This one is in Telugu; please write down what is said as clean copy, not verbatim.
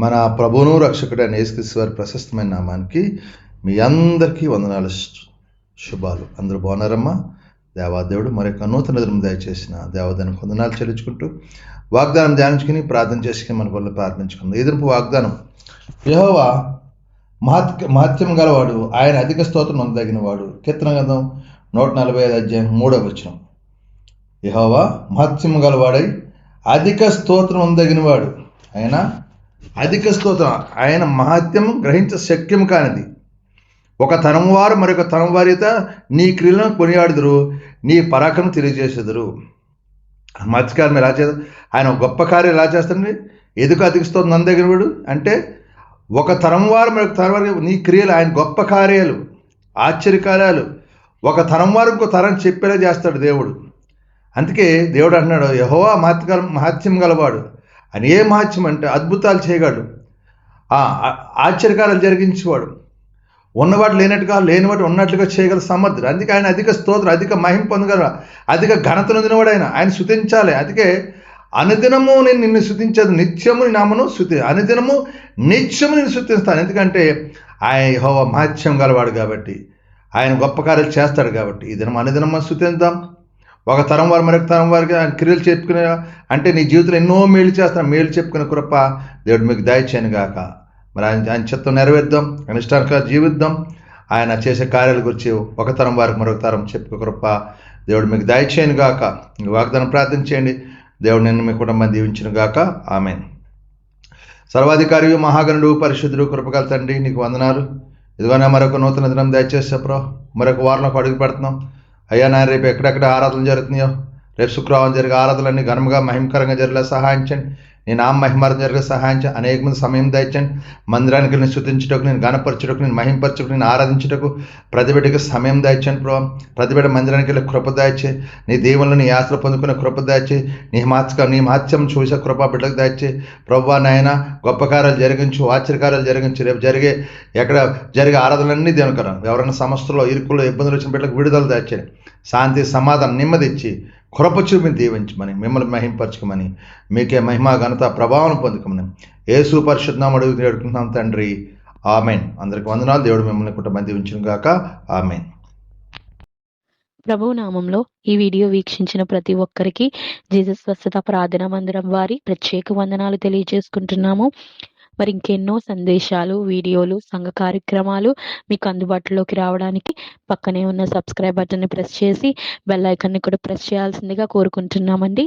మన ప్రభువును రక్షకుడైన యేసుక్రీస్తు వారి ప్రశస్తమైన నామానికి మీ అందరికీ వందనాలు, శుభాలు. అందరూ బాగున్నారమ్మా? దేవాదేవుడు మరొక నూతన దినం దయచేసిన దేవాదానికి వందనాలు చెల్లించుకుంటూ వాగ్దానం ధ్యానించుకుని ప్రార్థన చేసుకుని మన వల్ల ప్రార్థించుకుందాం. ఎదురుపు వాగ్దానం: యెహోవా మహత్యం గలవాడు, ఆయన అధిక స్తోత్రం అందగిన వాడు. కీర్తన గ్రంథం 145 అధ్యాయం 3వ వచనం. యెహోవా మహత్యం గలవాడై అధిక స్తోత్రం అందగిన వాడు. ఆయన అధిక స్తోత్రం, ఆయన మహత్యం గ్రహించ శక్యం కానిది. ఒక తరం వారు మరొక తరం వారిత నీ క్రియలను కొనియాడుదురు, నీ పరాక్రమం తెలియజేసేదురు. మత్స్యకారం ఎలా చేస్తారు? ఆయన గొప్ప కార్యం ఎలా చేస్తాడండి? ఎందుకు అధిక స్తోత్రం అందగిన వాడు అంటే, ఒక తరం వారు మరొక తరం వారు నీ క్రియలు, ఆయన గొప్ప కార్యాలు, ఆశ్చర్యకార్యాలు ఒక తరం వారు ఇంకో తరం చెప్పేలా చేస్తాడు దేవుడు. అందుకే దేవుడు అంటున్నాడు, యెహోవా మహత్యం గలవాడు. అని ఏ మహత్యం అంటే అద్భుతాలు చేయగలడు, ఆశ్చర్యకారాలు జరిగించేవాడు, ఉన్నవాడు లేనట్టుగా లేనివాడు ఉన్నట్లుగా చేయగల సమర్థుడు. అందుకే ఆయన అధిక స్తోత్రం, అధిక మహిమ పొందగల, అధిక ఘనత నొందినవాడు. ఆయన స్తుతించాలి. అందుకే అనుదినము నేను నిన్ను స్తుతించదు, నిత్యము నీ నామను అనుదినము నిత్యము నేను స్తుతిస్తాను. ఎందుకంటే ఆయన యెహోవా మహత్యం గలవాడు కాబట్టి, ఆయన గొప్ప కార్యాలు చేస్తాడు కాబట్టి ఈ దినం అనుదినము స్తుతిద్దాం. ఒక తరం వారు మరొక తరం వారికి ఆయన క్రియలు చెప్పుకునే అంటే నీ జీవితంలో ఎన్నో మేలు చేస్తాను, మేలు చెప్పుకునే కృప దేవుడు మీకు దయచేయను గాక. మరి ఆయన చిత్తం నెరవేర్దాం, అనుష్ఠానంగా జీవిద్దాం. ఆయన చేసే కార్యాల గురించి ఒక తరం వారికి మరొక తరం చెప్పుకునే కృప దేవుడు మీకు దయచేయను గాక. వాగ్దానం ప్రార్థించేయండి. దేవుడు నిన్ను మీ కుటుంబాన్ని దీవించును గాక. ఆమేన్. సర్వాధికారి మహాగణుడు పరిశుద్ధుడు కృపగల తండ్రి, నీకు వందనాలు. ఇదిగోనా మరొక నూతన దినం దయచేసి చెప్పరా, మరొక వారంలోకి అడుగు పెడుతున్నాం అయ్యా. నా రేపు ఎక్కడెక్కడ ఆరాధనలు జరుగుతున్నాయో, రేపు శుక్రవారం జరిగే ఆరాధనలన్నీ ఘనంగా మహిమకరంగా జరిగేలా సహాయించండి. నేను మహిమారం జరిగే సహాయించండి. అనేక మంది సమయం దయచండి. మందిరానికి నేను స్తుతించుటకు, నేను గణపరచుటకు, నేను మహింపరచుటకు, నేను ఆరాధించుటకు ప్రతి బిడ్డకి సమయం దయచండి ప్రభావ. ప్రతి బిడ్డ మందిరానికి వెళ్ళి కృప దయచే, నీ దేవుళ్ళు నీ యాత్ర పొందుకునే కృప దయచే, నీ మహత్యం చూసే కృప బిడ్డకు దయచే ప్రభావ. నాయన గొప్ప కార్యాలు జరిగించు, ఆశ్చర్యకార్యాలు జరిగించు. రేపు జరిగే ఆరాధనలన్నీ దేవునికరం. ఎవరైనా సమస్యలో ఇరుకుల్లో ఇబ్బందులు వచ్చిన బిడ్డలకు విడుదల దయచే, శాంతి సమాధానం నెమ్మది ఇచ్చి కృప చూపిని దీవించమని, మిమ్మల్ని మహింపరచుకోమని, మీకే మహిమ ఘనత ప్రభావం పొందుకోమని యేసు పరిశుద్ధ నామమున అడుగుతున్నాం తండ్రి. ఆమెన్. అందరికి వందనాలు. దేవుడు మిమ్మల్ని కుటుంబం దీవించును గాక. ఆమెన్. ప్రభువు నామంలో ఈ వీడియో వీక్షించిన ప్రతి ఒక్కరికి జీసస్ స్వస్థత ప్రార్థనా మందిరం వారి ప్రత్యేక వందనాలు తెలియజేసుకుంటున్నాము. మరి ఇంకెన్నో సందేశాలు, వీడియోలు, సంఘ కార్యక్రమాలు మీకు అందుబాటులోకి రావడానికి పక్కనే ఉన్న సబ్స్క్రైబ్ బటన్ని ప్రెస్ చేసి బెల్ ఐకాన్ని కూడా ప్రెస్ చేయాల్సిందిగా కోరుకుంటున్నామండి.